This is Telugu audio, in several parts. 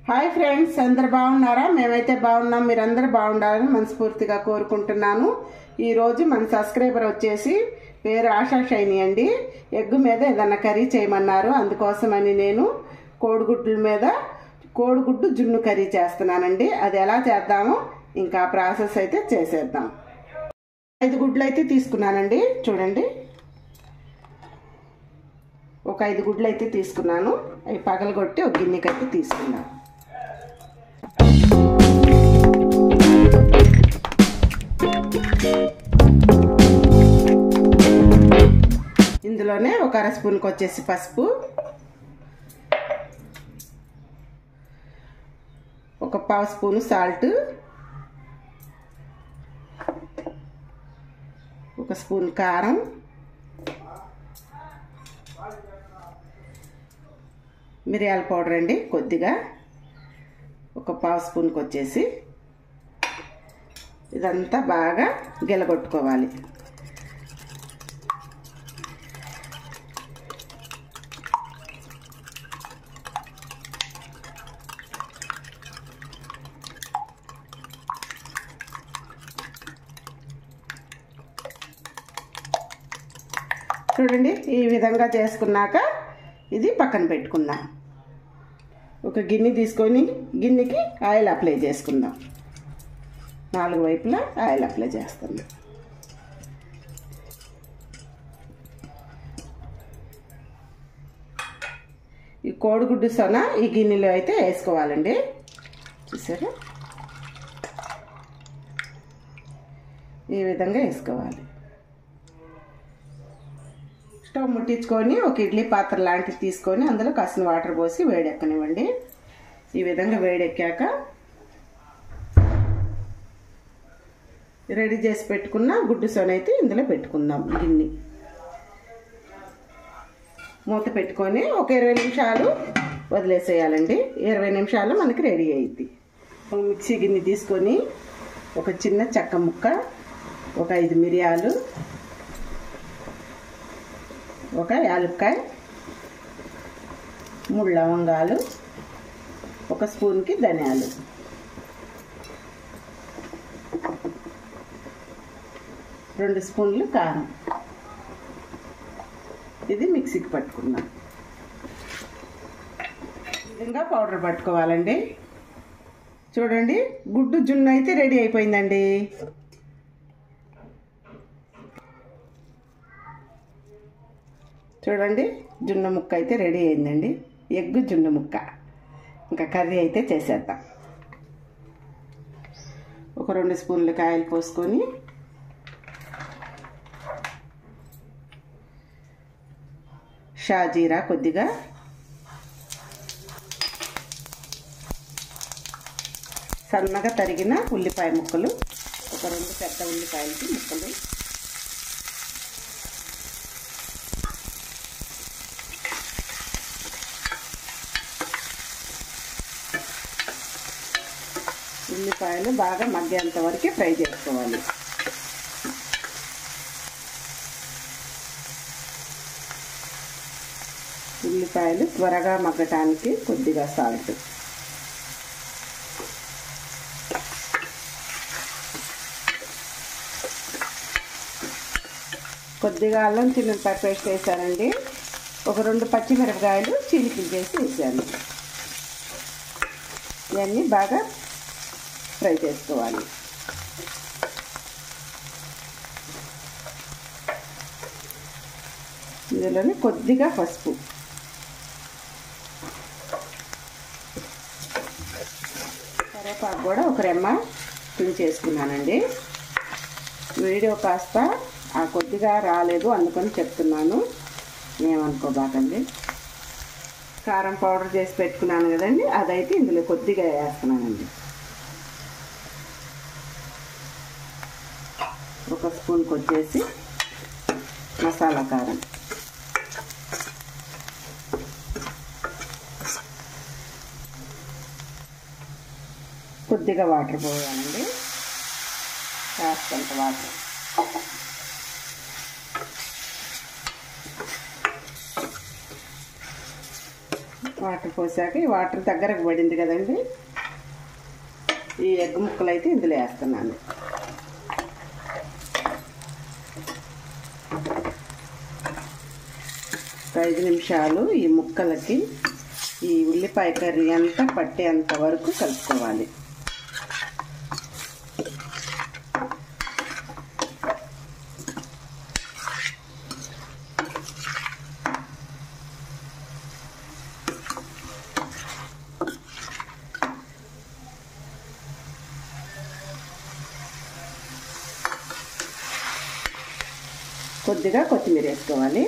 హాయ్ ఫ్రెండ్స్, అందరు బాగున్నారా? మేమైతే బాగున్నాం. మీరందరూ బాగుండాలని మనస్ఫూర్తిగా కోరుకుంటున్నాను. ఈరోజు మన సబ్స్క్రైబర్ వచ్చేసి పేరు ఆశా షైని అండి. ఎగ్ మీద ఏదన్నా కర్రీ చేయమన్నారు. అందుకోసమని నేను కోడిగుడ్డు జున్ను కర్రీ చేస్తున్నానండి. అది ఎలా చేద్దామో ఇంకా ప్రాసెస్ అయితే చేసేద్దాం. 5 గుడ్లు అయితే తీసుకున్నానండి. చూడండి, ఒక 5 గుడ్లు అయితే తీసుకున్నాను. అవి పగలగొట్టి ఒక గిన్నెకి అయితే తీసుకున్నాను. ఇందులోనే ఒక అర స్పూన్కి వచ్చేసి పసుపు, ఒక పావు స్పూను సాల్ట్, ఒక స్పూన్ కారం, మిరియాల పౌడర్ అండి కొద్దిగా, ఒక పావు స్పూన్కి వచ్చేసి. ఇదంతా బాగా గిలగొట్టుకోవాలి. చూడండి, ఈ విధంగా చేసుకున్నాక ఇది పక్కన పెట్టుకుందాం. ఒక గిన్నె తీసుకొని గిన్నెకి ఆయిల్ అప్లై చేసుకుందాం. 4 వైపులా ఆయిల్ అప్లై చేస్తుంది. ఈ కోడిగుడ్డు సొన ఈ గిన్నెలో అయితే వేసుకోవాలండి. చూసారా, ఈ విధంగా వేసుకోవాలి. స్టవ్ ముట్టించుకొని ఒక ఇడ్లీ పాత్ర లాంటిది తీసుకొని అందులో కాసిన వాటర్ పోసి వేడెక్కనివ్వండి. ఈ విధంగా వేడెక్కాక రెడీ చేసి పెట్టుకున్న గుడ్డు సొన అయితే ఇందులో పెట్టుకుందాం. గిన్నె మూత పెట్టుకొని ఒక 20 నిమిషాలు వదిలేసేయాలండి. 20 నిమిషాలు మనకి రెడీ అయ్యిద్ది. మిక్సీ గిన్నె తీసుకొని ఒక చిన్న చెక్క ముక్క, ఒక 5 మిరియాలు, ఒక యాలక్కాయ, 3 లవంగాలు, ఒక స్పూన్కి ధనియాలు, 2 స్పూన్లు కారం. ఇది మిక్సీకి పట్టుకున్నాం. ఈ విధంగా పౌడర్ పట్టుకోవాలండి. చూడండి, గుడ్డు జున్ను అయితే రెడీ అయిపోయిందండి. చూడండి, జున్ను ముక్క అయితే రెడీ అయిందండి. ఎగ్గు జున్ను ముక్క. ఇంకా కర్రీ అయితే చేసేద్దాం. ఒక 2 స్పూన్లు ఆయిల్ పోసుకొని షాజీరా కొద్దిగా, సన్నగా తరిగిన ఉల్లిపాయ ముక్కలు, ఒక 2 పెద్ద ఉల్లిపాయలకి ముక్కలు, ఉల్లిపాయలు బాగా మగ్గేంత వరకు ఫ్రై చేసుకోవాలి. ఉల్లిపాయలు త్వరగా మగ్గటానికి కొద్దిగా సాల్ట్, కొద్దిగా అల్లం చిన్నపాయ పేస్ట్ వేసానండి. ఒక 2 పచ్చిమిరపకాయలు చీలికలు చేసి వేసాను. ఇవన్నీ బాగా ఫ్రై చేసుకోవాలి. ఇందులోనే కొద్దిగా పసుపు, కరివేపాకు కూడా ఒక రెమ్మ తుంచేసుకున్నానండి. వీడియో కాస్త కొద్దిగా రాలేదు, అందుకని చెప్తున్నాను, ఏమనుకోబాకండి. కారం పౌడర్ చేసి పెట్టుకున్నాను కదండి, అదైతే ఇందులో కొద్దిగా వేస్తున్నానండి. ఒక స్పూన్కి వచ్చేసి మసాలా కారం, కొద్దిగా వాటర్ పోయాలండి, కాస్తంత వాటర్. వాటర్ పోసాక ఈ వాటర్ దగ్గరకు పడింది కదండి, ఈ ఎగ్ ముక్కలు అయితే ఇందులో వేస్తున్నాను. ఒక 5 నిమిషాలు ఈ ముక్కలకి ఈ ఉల్లిపాయ కర్రీ అంతా పట్టేంత వరకు కలుపుకోవాలి. కొద్దిగా కొత్తిమీర వేసుకోవాలి.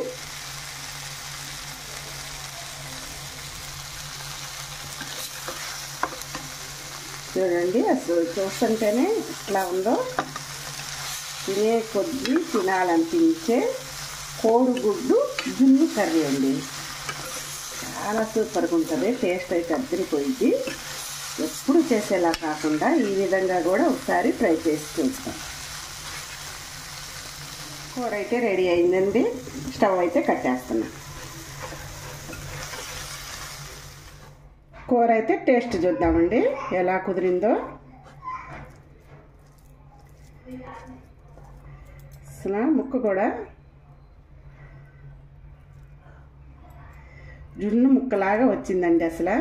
చూడండి, అసలు చూస్తుంటేనే ఇట్లా ఉందో, తినే కొద్ది తినాలనిపించే కోడిగుడ్డు జున్ను కర్రీ అండి. చాలా సూపర్గా ఉంటుంది, టేస్ట్ అయితే అద్దరిపోయింది. ఎప్పుడు చేసేలా కాకుండా ఈ విధంగా కూడా ఒకసారి ట్రై చేసి చూస్తాం. కూర అయితే రెడీ అయిందండి, స్టవ్ అయితే కట్టేస్తున్నా. కూర అయితే టేస్ట్ చూద్దామండి ఎలా కుదిరిందో. అసలు ముక్క కూడా జున్ను ముక్కలాగా వచ్చిందండి. అసలు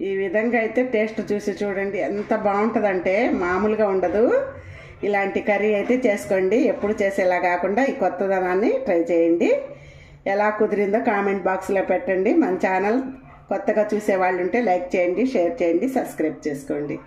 ఈ విధంగా అయితే టేస్ట్ చూసి చూడండి, ఎంత బాగుంటుందంటే మామూలుగా ఉండదు. ఇలాంటి కర్రీ అయితే చేసుకోండి, ఎప్పుడు చేసేలా కాకుండా ఈ కొత్తదనాన్ని ట్రై చేయండి. ఎలా కుదిరిందో కామెంట్ బాక్స్లో పెట్టండి. మన ఛానల్ కొత్తగా చూసే వాళ్ళు ఉంటే లైక్ చేయండి, షేర్ చేయండి, సబ్స్క్రైబ్ చేసుకోండి.